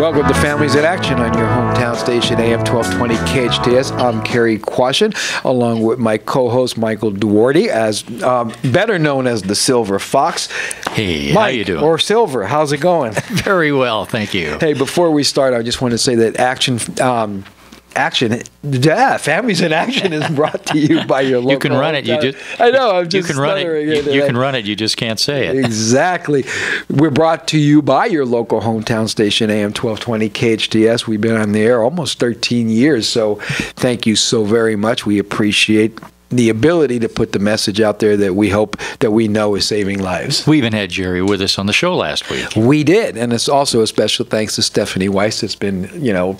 Welcome to Families in Action on your hometown station, AM 1220 KHTS. I'm Cary Quashen, along with my co-host, Michael Duarte, as better known as the Silver Fox. Hey, Mike, how you doing? Or Silver, how's it going? Very well, thank you. Hey, before we start, I just want to say that Families in Action is brought to you by your local. You can run it. I know. I'm just you can run it. You can run it. You just can't say it. Exactly. We're brought to you by your local hometown station, AM 1220 KHTS. We've been on the air almost 13 years, so thank you so very much. We appreciate the ability to put the message out there that we hope that we know is saving lives. We even had Jerry with us on the show last week. We did, and it's also a special thanks to Stephanie Weiss. It's been,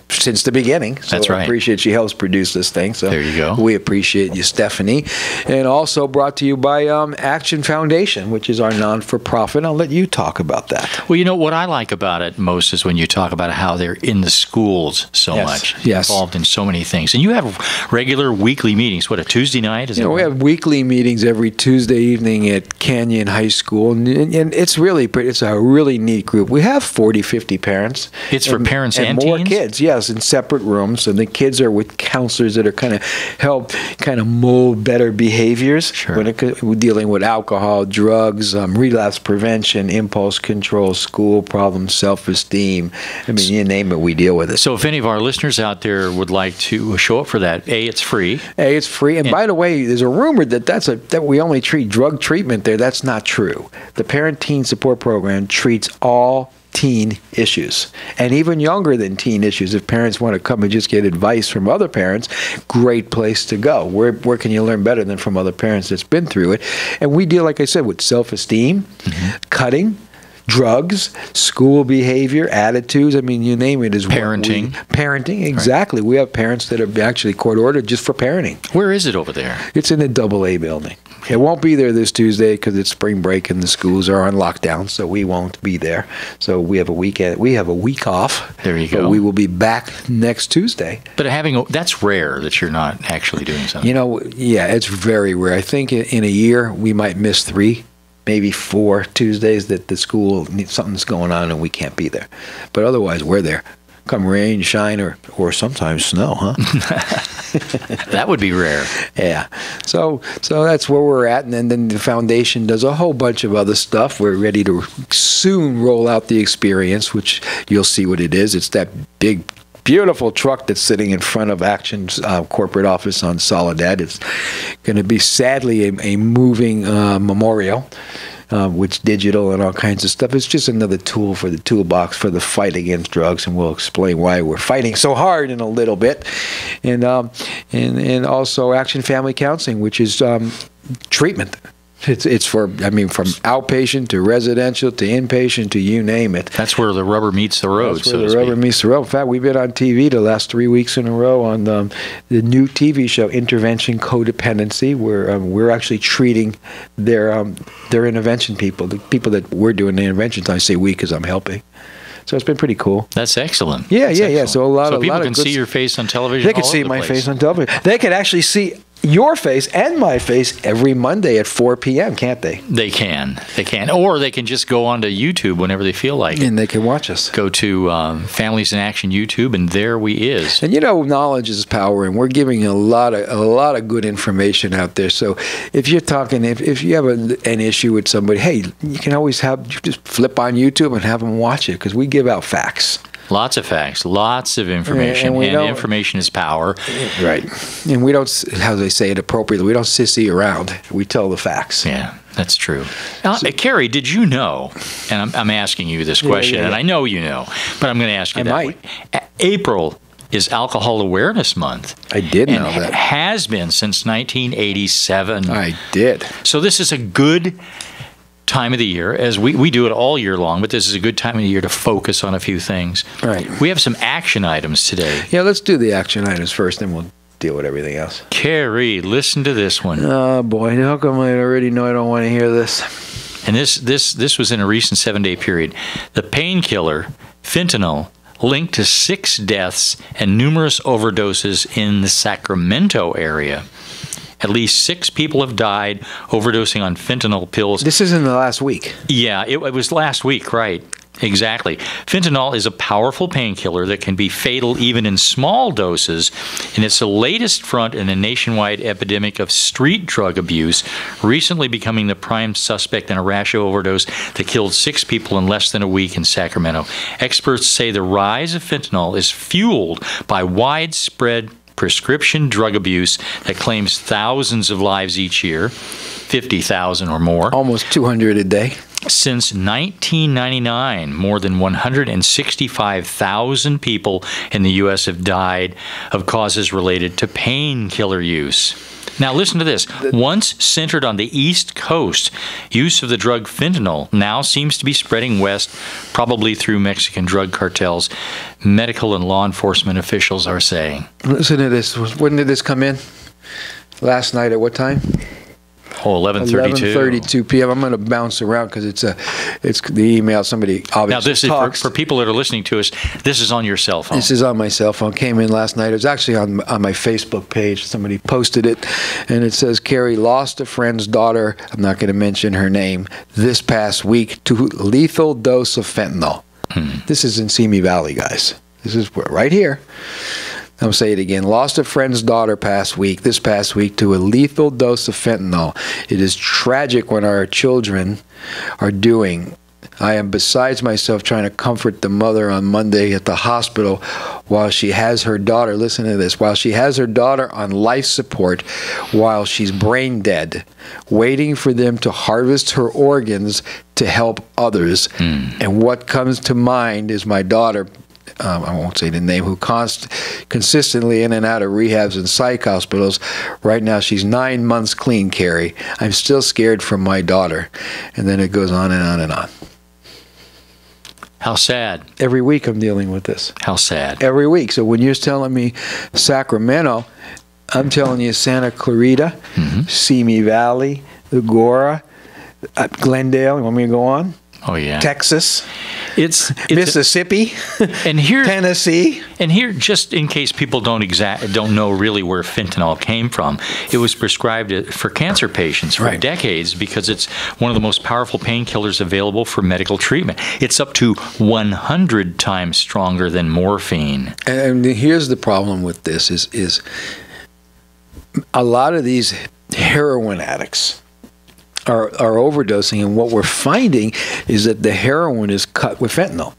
since the beginning. So That's right. I appreciate she helps produce this thing. So there you go. We appreciate you, Stephanie. And also brought to you by Action Foundation, which is our non-for-profit. I'll let you talk about that. Well, what I like about it most is when you talk about how they're in the schools so much. Yes. Involved in so many things. And you have regular weekly meetings. What, a Tuesday night? We have weekly meetings every Tuesday evening at Canyon High School, and it's really pretty. It's a really neat group. We have 40, 50 parents. It's for parents and more teens? Kids, yes, in separate rooms. And the kids are with counselors that are help mold better behaviors. Sure. When we're dealing with alcohol, drugs, relapse prevention, impulse control, school problems, self-esteem. I mean, you name it, we deal with it. So if any of our listeners out there would like to show up for that, it's free. It's free. And by the way, there's a rumor that we only treat drug treatment there. That's not true. The Parent Teen Support Program treats all teen issues, and even younger than teen issues. If parents want to come and just get advice from other parents, great place to go. Where can you learn better than from other parents that's been through it? And we deal, like I said, with self-esteem, cutting, drugs, school behavior, attitudes. I mean, you name it. Is parenting. Parenting, exactly. Right. We have parents that are actually court-ordered just for parenting. Where is it over there? It's in the AA building. It won't be there this Tuesday because it's spring break and the schools are on lockdown, so we won't be there. So we have a weekend. We have a week off. There you go. We will be back next Tuesday. But that's rare that you're not actually doing something. Yeah, it's very rare. I think in a year we might miss 3. Maybe 4 Tuesdays that the school something's going on and we can't be there. But otherwise, we're there. Come rain, shine, or sometimes snow, huh? That would be rare. Yeah. So that's where we're at. And then the foundation does a whole bunch of other stuff. We're ready to soon roll out the experience, which you'll see what it is. It's that big, beautiful truck that's sitting in front of Action's corporate office on Soledad. It's going to be, sadly, a moving memorial, with digital and all kinds of stuff. It's just another tool for the toolbox for the fight against drugs, and we'll explain why we're fighting so hard in a little bit. And also Action Family Counseling, which is treatment. It's from outpatient to residential to inpatient to you name it. That's where the rubber meets the road. That's where the rubber meets the road. In fact, we've been on TV the last 3 weeks in a row on the new TV show Intervention Codependency, where we're actually treating their intervention people, the people that we're doing the interventions. I say we because I'm helping. So it's been pretty cool. That's excellent. Yeah. So people can see your face on television. They can see my face on television. They can actually see your face and my face every Monday at 4 p.m., can't they? They can. Or they can just go onto YouTube whenever they feel like it. And they can watch us. Go to Families in Action YouTube, and there we is. And knowledge is power, and we're giving a lot of good information out there. So if you're talking, if you have an issue with somebody, hey, you can always just flip on YouTube and have them watch it, because we give out facts. Lots of facts, lots of information, and information is power. Right. And we don't, how do they say it appropriately, we don't sissy around. We tell the facts. Yeah, that's true. Cary, did you know, and I'm asking you this question, and I know you know, but I'm going to ask you that way. April is Alcohol Awareness Month. I did know that. It has been since 1987. I did. So this is a good time of the year, as we do it all year long, but this is a good time of the year to focus on a few things. Right. We have some action items today. Yeah, let's do the action items first, then we'll deal with everything else. Cary, listen to this one. Oh boy, how come I already know I don't want to hear this? And this was in a recent 7-day period. The painkiller, fentanyl, linked to 6 deaths and numerous overdoses in the Sacramento area. At least 6 people have died overdosing on fentanyl pills. This is in the last week. Yeah, it was last week, right. Exactly. Fentanyl is a powerful painkiller that can be fatal even in small doses, and it's the latest front in a nationwide epidemic of street drug abuse, recently becoming the prime suspect in a rash overdose that killed 6 people in less than a week in Sacramento. Experts say the rise of fentanyl is fueled by widespread prescription drug abuse that claims thousands of lives each year, 50,000 or more. Almost 200 a day. Since 1999, more than 165,000 people in the U.S. have died of causes related to painkiller use. Now listen to this. Once centered on the East Coast, use of the drug fentanyl now seems to be spreading west, probably through Mexican drug cartels, medical and law enforcement officials are saying. Listen to this. When did this come in? Last night at what time? Oh, 11:32. 11:32 p.m. I'm going to bounce around because it's the email. Somebody obviously now this talks. is for people that are listening to us. This is on your cell phone. This is on my cell phone. Came in last night. It was actually on my Facebook page. Somebody posted it, and it says Cary lost a friend's daughter. I'm not going to mention her name. This past week to lethal dose of fentanyl. This is in Simi Valley, guys. This is right here. I'll say it again. Lost a friend's daughter this past week to a lethal dose of fentanyl. It is tragic what our children are doing. I am besides myself trying to comfort the mother on Monday at the hospital while she has her daughter, listen to this, while she has her daughter on life support while she's brain dead, waiting for them to harvest her organs to help others. And what comes to mind is my daughter, I won't say the name, who consistently in and out of rehabs and psych hospitals. Right now, she's 9 months clean, Cary. I'm still scared for my daughter. And then it goes on and on and on. How sad. Every week I'm dealing with this. How sad. Every week. So when you're telling me Sacramento, I'm telling you Santa Clarita, Simi Valley, Agora, Glendale. You want me to go on? Oh, yeah. Texas. It's Mississippi, and here, Tennessee. And here, just in case people don't know really where fentanyl came from, it was prescribed for cancer patients for decades because it's one of the most powerful painkillers available for medical treatment. It's up to 100 times stronger than morphine. And here's the problem with this is a lot of these heroin addicts are overdosing, and what we're finding is that the heroin is cut with fentanyl.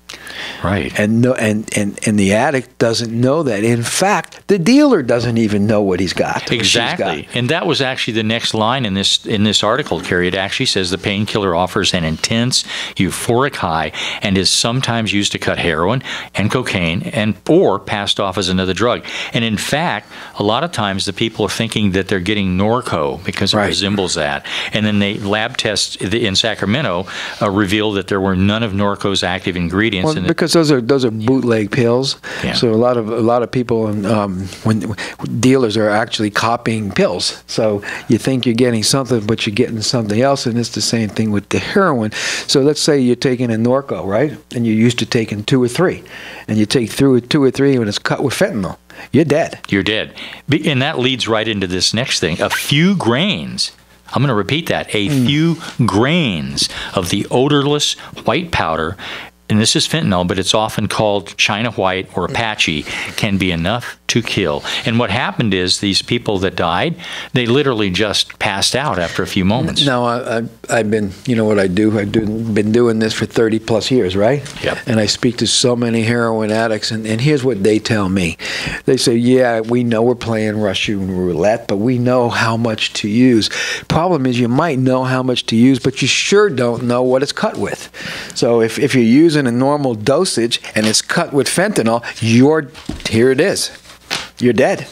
Right. And the addict doesn't know that. In fact, the dealer doesn't even know what he's got. Exactly. And that was actually the next line in this article, Cary. It actually says the painkiller offers an intense euphoric high and is sometimes used to cut heroin and cocaine or passed off as another drug. And in fact, a lot of times the people are thinking that they're getting Norco because it resembles that. And then lab tests in Sacramento revealed that there were none of Norco's active ingredients. Well, because those are bootleg pills. Yeah. So a lot of people when dealers are actually copying pills. So you think you're getting something, but you're getting something else, and it's the same thing with the heroin. So let's say you're taking a Norco, right? And you're used to taking 2 or 3, and you take through 2 or 3 when it's cut with fentanyl. You're dead. You're dead. And that leads right into this next thing. A few grains. I'm going to repeat that. A few grains of the odorless white powder, and this is fentanyl, but it's often called China White or Apache, can be enough to kill. And what happened is these people that died, they literally just passed out after a few moments. No, I've been, you know what I do? Been doing this for 30 plus years, right? Yep. And I speak to so many heroin addicts, and here's what they tell me. They say, yeah, we know we're playing Russian roulette, but we know how much to use. Problem is you might know how much to use, but you sure don't know what it's cut with. So if you're using a normal dosage and it's cut with fentanyl, here it is. You're dead.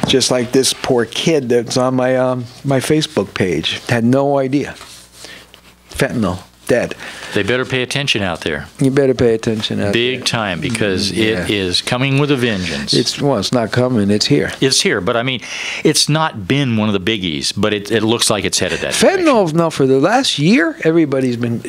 Just like this poor kid that's on my Facebook page. Had no idea. Fentanyl. Dead. They better pay attention out there. You better pay attention out there. Big time, because it is coming with a vengeance. It's not coming. It's here. It's here, but I mean, it's not been one of the biggies, but it looks like it's headed that Fentanyl, no, for the last year, everybody's been...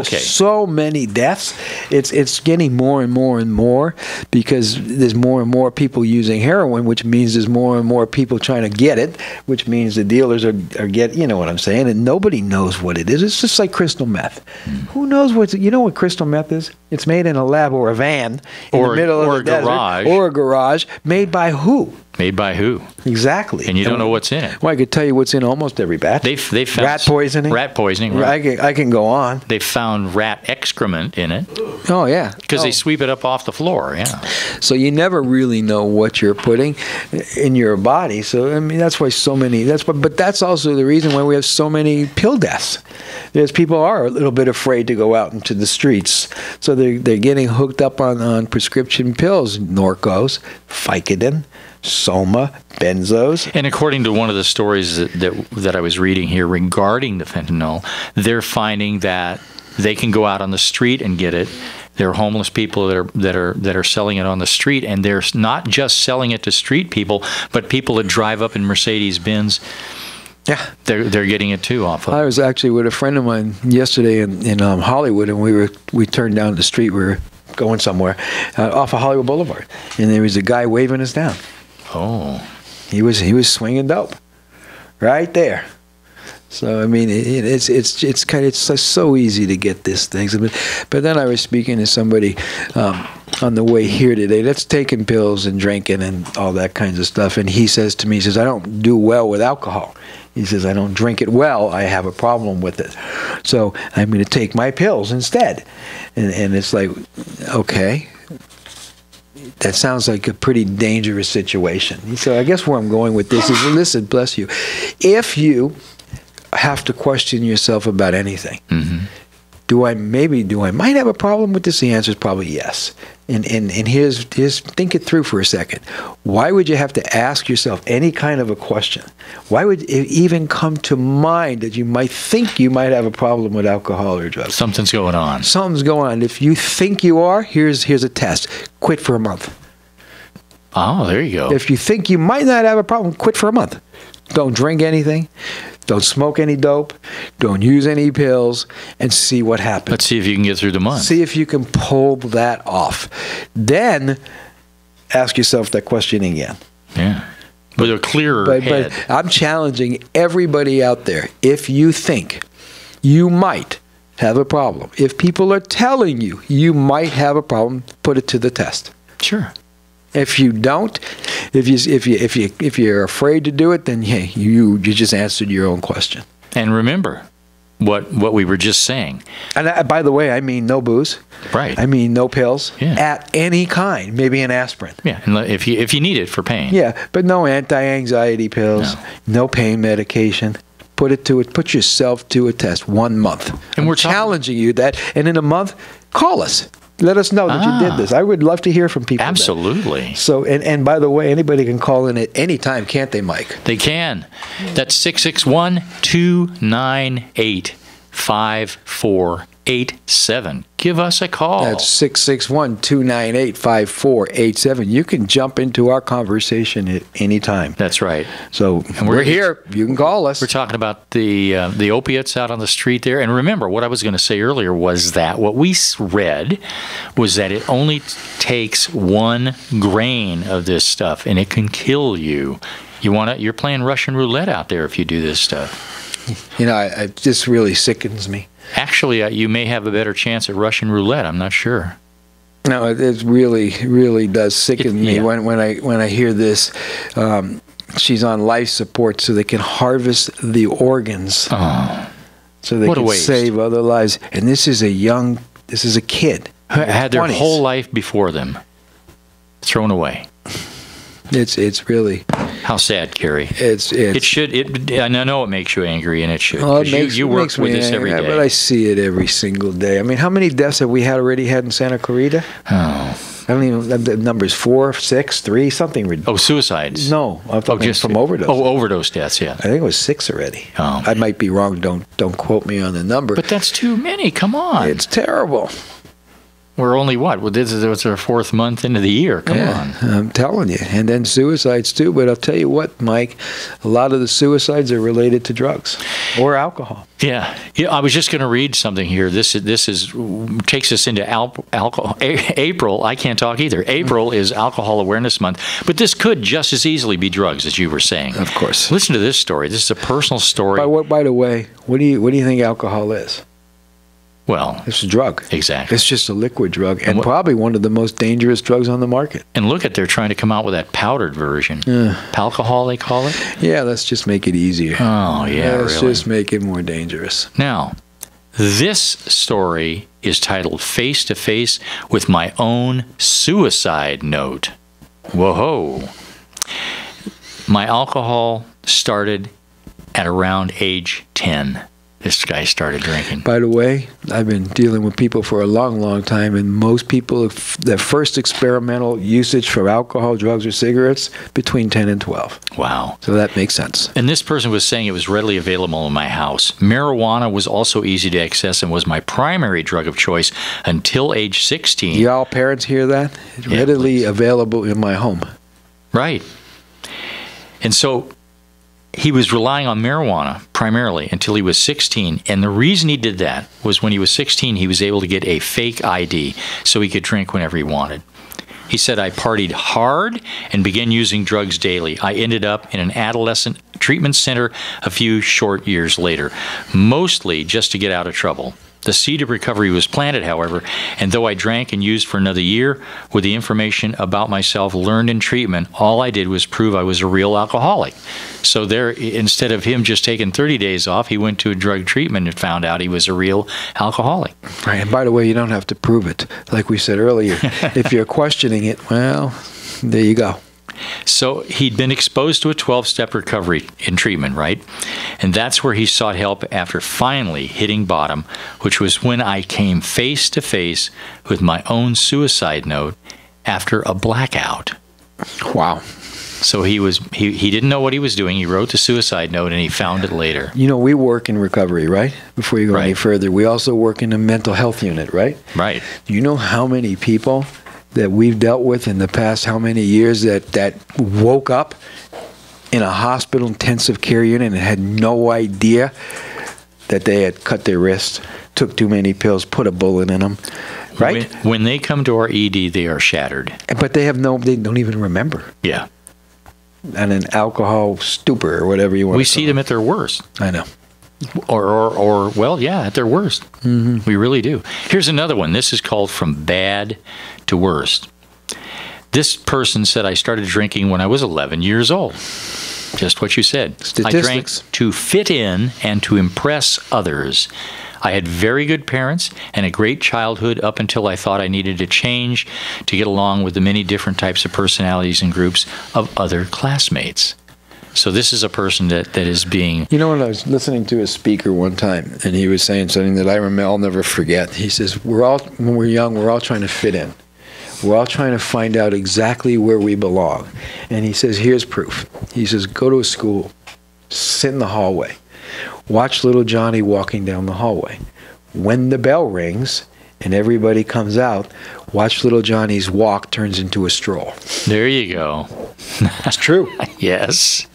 So many deaths. It's getting more and more and more because there's more and more people using heroin, which means there's more and more people trying to get it, which means the dealers are getting, you know what I'm saying, and nobody knows what it is. It's just like crystal meth. meth. Who knows you know what crystal meth is? It's made in a lab or a van in the middle of the desert, garage. or a garage. Made by who? Made by who? Exactly. And you don't know what's in it. Well, I could tell you what's in almost every batch. They found rat poisoning. Rat poisoning. Right. I can go on. They found rat excrement in it. Oh yeah. Because they sweep it up off the floor. Yeah. So you never really know what you're putting in your body. So I mean, that's why so many. But that's also the reason why we have so many pill deaths. Because people are a little bit afraid to go out into the streets, so they're getting hooked up on prescription pills, Norcos, Vicodin, Soma, benzos. And according to one of the stories that I was reading here regarding the fentanyl, they're finding that they can go out on the street and get it. There are homeless people that are selling it on the street, and they're not just selling it to street people, but people that drive up in Mercedes-Benz. Yeah, they're getting it too off of. I was actually with a friend of mine yesterday in Hollywood, and we turned down the street. We were going somewhere off of Hollywood Boulevard, and there was a guy waving us down. Oh, he was swinging dope, right there. So I mean, it's so easy to get these things. But then I was speaking to somebody on the way here today that's taking pills and drinking and all that kinds of stuff, and he says to me, he says, I don't do well with alcohol. He says, I don't drink it well. I have a problem with it. So I'm going to take my pills instead. And it's like, okay, that sounds like a pretty dangerous situation. So I guess where I'm going with this is, listen, bless you, if you have to question yourself about anything, do I might have a problem with this? The answer is probably yes. And here's think it through for a second. Why would you have to ask yourself any kind of a question? Why would it even come to mind that you might think you might have a problem with alcohol or drugs? Something's going on. Something's going on. If you think you are, here's a test. Quit for a month. Oh, there you go. If you think you might not have a problem, quit for a month. Don't drink anything. Don't smoke any dope. Don't use any pills, and see what happens. Let's see if you can get through the month. See if you can pull that off. Then ask yourself that question again. Yeah. With a clearer head. But I'm challenging everybody out there. If you think you might have a problem, if people are telling you you might have a problem, put it to the test. Sure. If you don't, if you're afraid to do it, then hey, you just answered your own question. And remember what we were just saying. And by the way, I mean no booze. Right. I mean no pills at any kind. Maybe an aspirin. Yeah, and if you need it for pain. Yeah, but no anti-anxiety pills. No pain medication. Put yourself to a test. 1 month. And we're challenging you that. And in a month, call us. Let us know that you did this. I would love to hear from people. Absolutely. So, and by the way, anybody can call in at any time, can't they, Mike? They can. That's 661-298-5487. Give us a call. That's 661-298-5487. You can jump into our conversation at any time. That's right. So we're here. You can call us. We're talking about the opiates out on the street there. And remember, what I was going to say earlier was that what we read was that it only takes 1 grain of this stuff, and it can kill you. You're playing Russian roulette out there if you do this stuff. You know, it just really sickens me. Actually, you may have a better chance at Russian roulette. I'm not sure. No, it really does sicken me when I hear this. She's on life support so they can harvest the organs, so they can save other lives. And this is a kid who had their whole life before them thrown away. It's really. How sad, Cary. It should. I know it makes you angry, and it should. Well, you work with this every day. But I see it every single day. I mean, how many deaths have we already had in Santa Clarita? Oh. I don't even. The number's 4, 6, 3, something ridiculous. Oh, suicides. No, I'm talking just from overdose. Oh, overdose deaths. Yeah. I think it was 6 already. Oh. I might be wrong. Don't quote me on the number. But that's too many. Come on. It's terrible. We're only what? Well, this is our 4th month into the year. Come on. I'm telling you. And then suicides too. But I'll tell you what, Mike, a lot of the suicides are related to drugs or alcohol. Yeah. I was just going to read something here. This takes us into alcohol. April. I can't talk either. April is Alcohol Awareness Month, but this could just as easily be drugs, as you were saying. Of course. Listen to this story. This is a personal story. By the way, what do you think alcohol is? Well, It's a drug. exactly. It's just a liquid drug, and what- probably one of the most dangerous drugs on the market. And look at, they're trying to come out with that powdered version. Alcohol, they call it? Yeah, let's just make it easier. Oh, yeah, Let's really. just make it more dangerous. Now, this story is titled Face to Face with My Own Suicide Note. Whoa. My alcohol started at around age 10. This guy started drinking. By the way, I've been dealing with people for a long, long time, and most people, their first experimental usage for alcohol, drugs, or cigarettes, between 10 and 12. Wow. So that makes sense. And this person was saying it was readily available in my house. Marijuana was also easy to access and was my primary drug of choice until age 16. Y'all parents hear that? It's Yeah, readily please. available in my home. Right. And so he was relying on marijuana primarily until he was 16. And the reason he did that was when he was 16, he was able to get a fake ID so he could drink whenever he wanted. He said, I partied hard and began using drugs daily. I ended up in an adolescent treatment center a few short years later, mostly just to get out of trouble. The seed of recovery was planted, however, and though I drank and used for another year, with the information about myself learned in treatment, all I did was prove I was a real alcoholic. So there, instead of him just taking 30 days off, he went to a drug treatment and found out he was a real alcoholic. Right. And by the way, you don't have to prove it. Like we said earlier, if you're questioning it, well, there you go. So he'd been exposed to a 12-step recovery in treatment, right? And that's where he sought help after finally hitting bottom, which was when I came face to face with my own suicide note after a blackout. Wow. So he didn't know what he was doing. He wrote the suicide note and he found it later. You know, we work in recovery, right? Before you go any Right. further, we also work in a mental health unit, right? Right. Do you know how many people that we've dealt with in the past how many years that woke up in a hospital intensive care unit and had no idea that they had cut their wrist, took too many pills, put a bullet in them, right? When they come to our ED, they are shattered. But they don't even remember. Yeah. And an alcohol stupor or whatever you want We to see call them at their worst. it. I know. Or well, yeah, at their worst. Mm-hmm. We really do. Here's another one. This is called From Bad to Worst. This person said, I started drinking when I was 11 years old. Just what you said. I drank Statistics. to fit in and to impress others. I had very good parents and a great childhood up until I thought I needed to change to get along with the many different types of personalities and groups of other classmates. So this is a person that is being... You know, when I was listening to a speaker one time, and he was saying something that I'll never forget. He says, when we're young, we're all trying to fit in. We're all trying to find out exactly where we belong. And he says, here's proof. He says, go to a school, sit in the hallway, watch little Johnny walking down the hallway. When the bell rings and everybody comes out, watch little Johnny's walk turns into a stroll. There you go. That's true. Yes.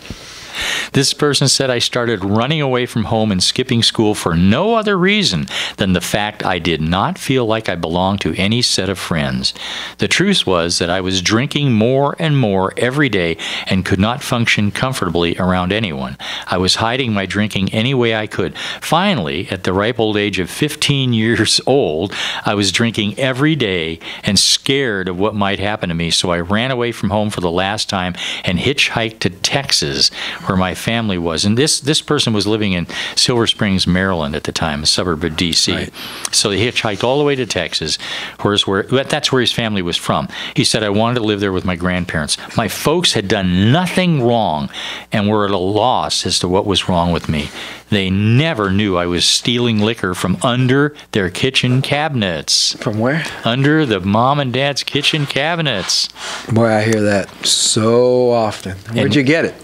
This person said, I started running away from home and skipping school for no other reason than the fact I did not feel like I belonged to any set of friends. The truth was that I was drinking more and more every day and could not function comfortably around anyone. I was hiding my drinking any way I could. Finally, at the ripe old age of 15 years old, I was drinking every day and scared of what might happen to me, so I ran away from home for the last time and hitchhiked to Texas, where my family was. And this person was living in Silver Springs, Maryland at the time, a suburb of D.C. Right. So he hitchhiked all the way to Texas, that's where his family was from. He said, I wanted to live there with my grandparents. My folks had done nothing wrong and were at a loss as to what was wrong with me. They never knew I was stealing liquor from under their kitchen cabinets. From where? Under the mom and dad's kitchen cabinets. Boy, I hear that so often. Where'd you get it?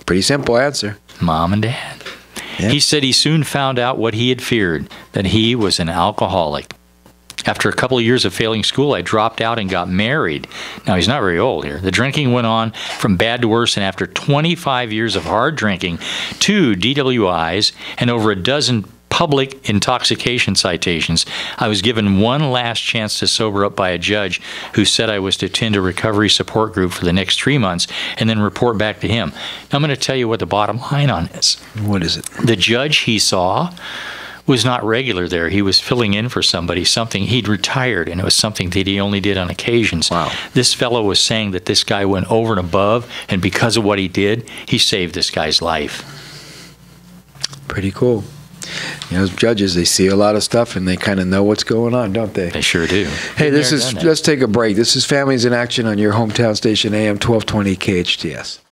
Pretty simple answer. Mom and dad. Yep. He said he soon found out what he had feared, that he was an alcoholic. After a couple of years of failing school, I dropped out and got married. Now, he's not very old here. The drinking went on from bad to worse, and after 25 years of hard drinking, 2 DWIs, and over a dozen public intoxication citations, I was given one last chance to sober up by a judge who said I was to attend a recovery support group for the next 3 months and then report back to him. Now, I'm going to tell you what the bottom line on this. What is it? The judge he saw was not regular there. He was filling in for somebody, something he'd retired, and it was something that he only did on occasions. Wow. This fellow was saying that this guy went over and above, and because of what he did, he saved this guy's life. Pretty cool. You know, judges, they see a lot of stuff and they kind of know what's going on, don't they? They sure do. Hey, let's take a break. This is Families in Action on your hometown station, AM 1220 KHTS.